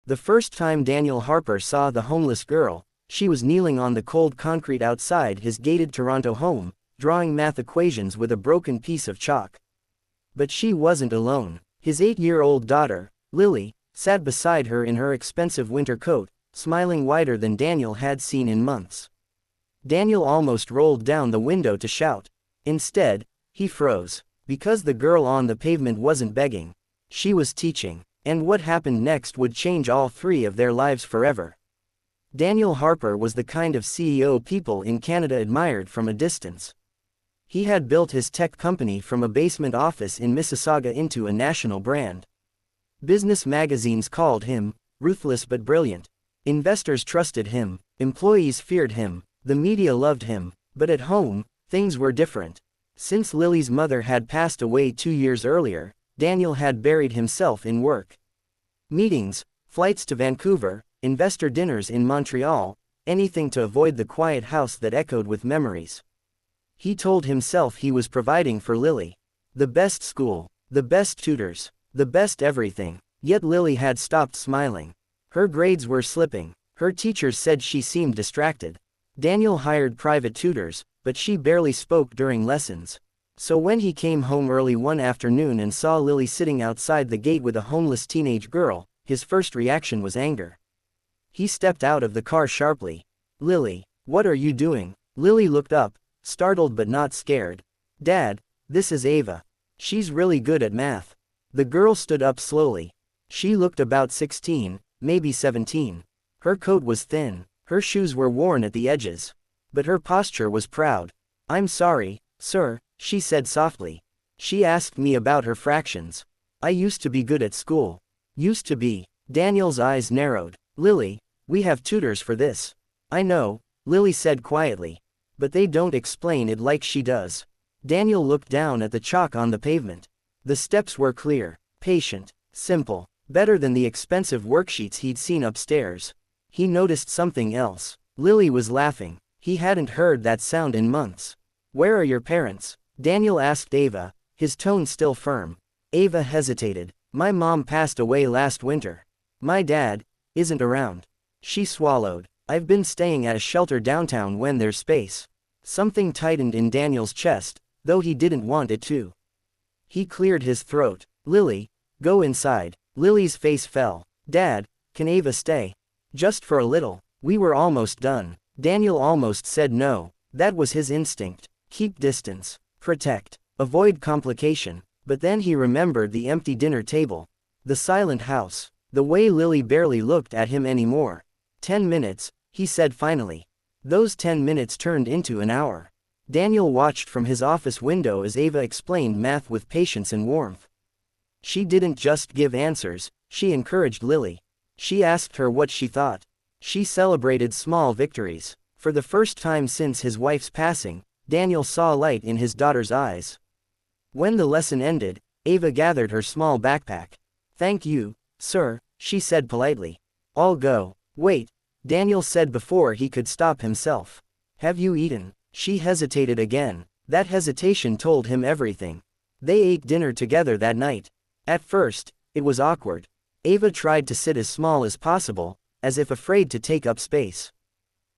The first time Daniel Harper saw the homeless girl, she was kneeling on the cold concrete outside his gated Toronto home, drawing math equations with a broken piece of chalk. But she wasn't alone. His 8-year-old daughter, Lily, sat beside her in her expensive winter coat, smiling wider than Daniel had seen in months. Daniel almost rolled down the window to shout. Instead, he froze. Because the girl on the pavement wasn't begging. She was teaching. And what happened next would change all three of their lives forever. Daniel Harper was the kind of CEO people in Canada admired from a distance. He had built his tech company from a basement office in Mississauga into a national brand. Business magazines called him ruthless but brilliant. Investors trusted him, employees feared him, the media loved him, but at home, things were different. Since Lily's mother had passed away 2 years earlier, Daniel had buried himself in work. Meetings, flights to Vancouver, investor dinners in Montreal, anything to avoid the quiet house that echoed with memories. He told himself he was providing for Lily. The best school, the best tutors, the best everything. Yet Lily had stopped smiling. Her grades were slipping. Her teachers said she seemed distracted. Daniel hired private tutors, but she barely spoke during lessons. So when he came home early one afternoon and saw Lily sitting outside the gate with a homeless teenage girl, his first reaction was anger. He stepped out of the car sharply. "Lily, what are you doing?" Lily looked up, startled but not scared. "Dad, this is Ava. She's really good at math." The girl stood up slowly. She looked about 16, maybe 17. Her coat was thin, her shoes were worn at the edges. But her posture was proud. "I'm sorry, sir," she said softly. "She asked me about her fractions. I used to be good at school." "Used to be." Daniel's eyes narrowed. "Lily, we have tutors for this." "I know," Lily said quietly. "But they don't explain it like she does." Daniel looked down at the chalk on the pavement. The steps were clear, patient, simple, better than the expensive worksheets he'd seen upstairs. He noticed something else. Lily was laughing. He hadn't heard that sound in months. "Where are your parents?" Daniel asked Ava, his tone still firm. Ava hesitated. "My mom passed away last winter. My dad isn't around." She swallowed. "I've been staying at a shelter downtown when there's space." Something tightened in Daniel's chest, though he didn't want it to. He cleared his throat. "Lily, go inside." Lily's face fell. "Dad, can Ava stay? Just for a little. We were almost done." Daniel almost said no. That was his instinct. Keep distance. Protect. Avoid complication. But then he remembered the empty dinner table. The silent house. The way Lily barely looked at him anymore. 10 minutes, he said finally. Those 10 minutes turned into an hour. Daniel watched from his office window as Ava explained math with patience and warmth. She didn't just give answers, she encouraged Lily. She asked her what she thought. She celebrated small victories. For the first time since his wife's passing, Daniel saw light in his daughter's eyes. When the lesson ended, Ava gathered her small backpack. "Thank you, sir," she said politely. "I'll go." "Wait," Daniel said before he could stop himself. "Have you eaten?" She hesitated again. That hesitation told him everything. They ate dinner together that night. At first, it was awkward. Ava tried to sit as small as possible, as if afraid to take up space.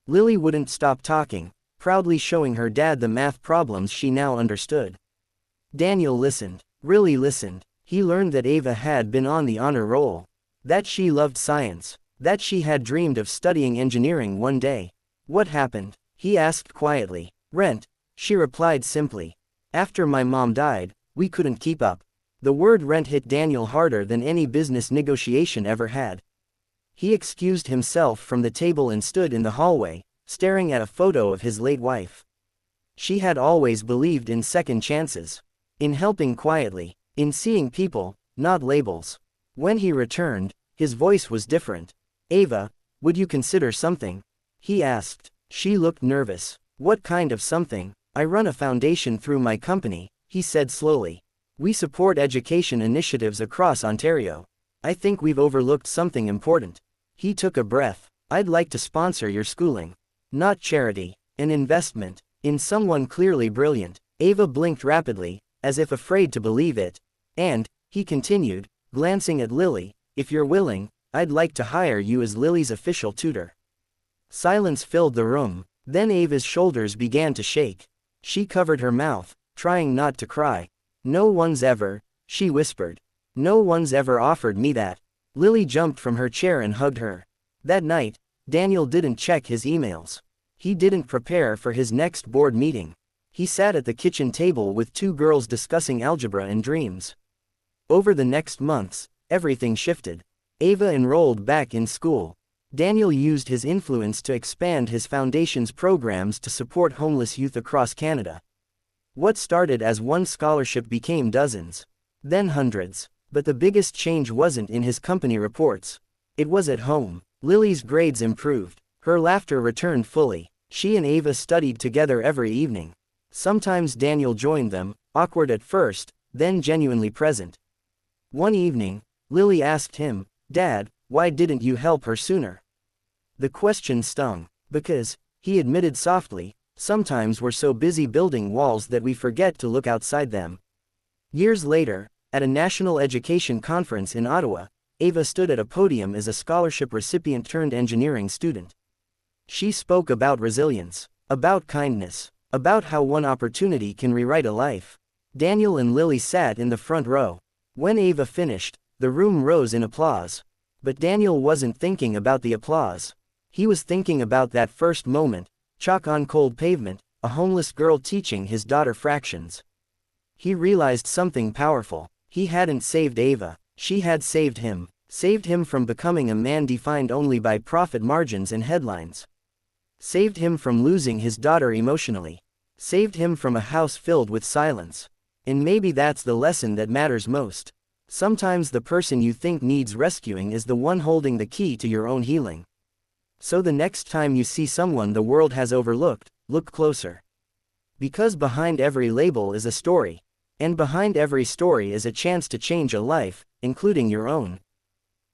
Lily wouldn't stop talking, proudly showing her dad the math problems she now understood. Daniel listened, really listened. He learned that Ava had been on the honor roll. That she loved science. That she had dreamed of studying engineering one day. "What happened?" he asked quietly. "Rent," she replied simply. "After my mom died, we couldn't keep up." The word rent hit Daniel harder than any business negotiation ever had. He excused himself from the table and stood in the hallway, staring at a photo of his late wife. She had always believed in second chances. In helping quietly. In seeing people, not labels. When he returned, his voice was different. "Ava, would you consider something?" he asked. She looked nervous. "What kind of something?" "I run a foundation through my company," he said slowly. "We support education initiatives across Ontario. I think we've overlooked something important." He took a breath. "I'd like to sponsor your schooling. Not charity, an investment, in someone clearly brilliant." Ava blinked rapidly, as if afraid to believe it. "And," he continued, glancing at Lily, "if you're willing, I'd like to hire you as Lily's official tutor." Silence filled the room. Then Ava's shoulders began to shake. She covered her mouth, trying not to cry. "No one's ever," she whispered. "No one's ever offered me that." Lily jumped from her chair and hugged her. That night, Daniel didn't check his emails. He didn't prepare for his next board meeting. He sat at the kitchen table with two girls discussing algebra and dreams. Over the next months, everything shifted. Ava enrolled back in school. Daniel used his influence to expand his foundation's programs to support homeless youth across Canada. What started as one scholarship became dozens, then hundreds. But the biggest change wasn't in his company reports. It was at home. Lily's grades improved. Her laughter returned fully. She and Ava studied together every evening. Sometimes Daniel joined them, awkward at first, then genuinely present. One evening, Lily asked him, "Dad, why didn't you help her sooner?" The question stung. "Because," he admitted softly, "sometimes we're so busy building walls that we forget to look outside them." Years later, at a national education conference in Ottawa, Ava stood at a podium as a scholarship recipient turned engineering student. She spoke about resilience, about kindness, about how one opportunity can rewrite a life. Daniel and Lily sat in the front row. When Ava finished, the room rose in applause. But Daniel wasn't thinking about the applause. He was thinking about that first moment, chalk on cold pavement, a homeless girl teaching his daughter fractions. He realized something powerful. He hadn't saved Ava. She had saved him from becoming a man defined only by profit margins and headlines. Saved him from losing his daughter emotionally. Saved him from a house filled with silence. And maybe that's the lesson that matters most. Sometimes the person you think needs rescuing is the one holding the key to your own healing. So the next time you see someone the world has overlooked, look closer. Because behind every label is a story. And behind every story is a chance to change a life, including your own.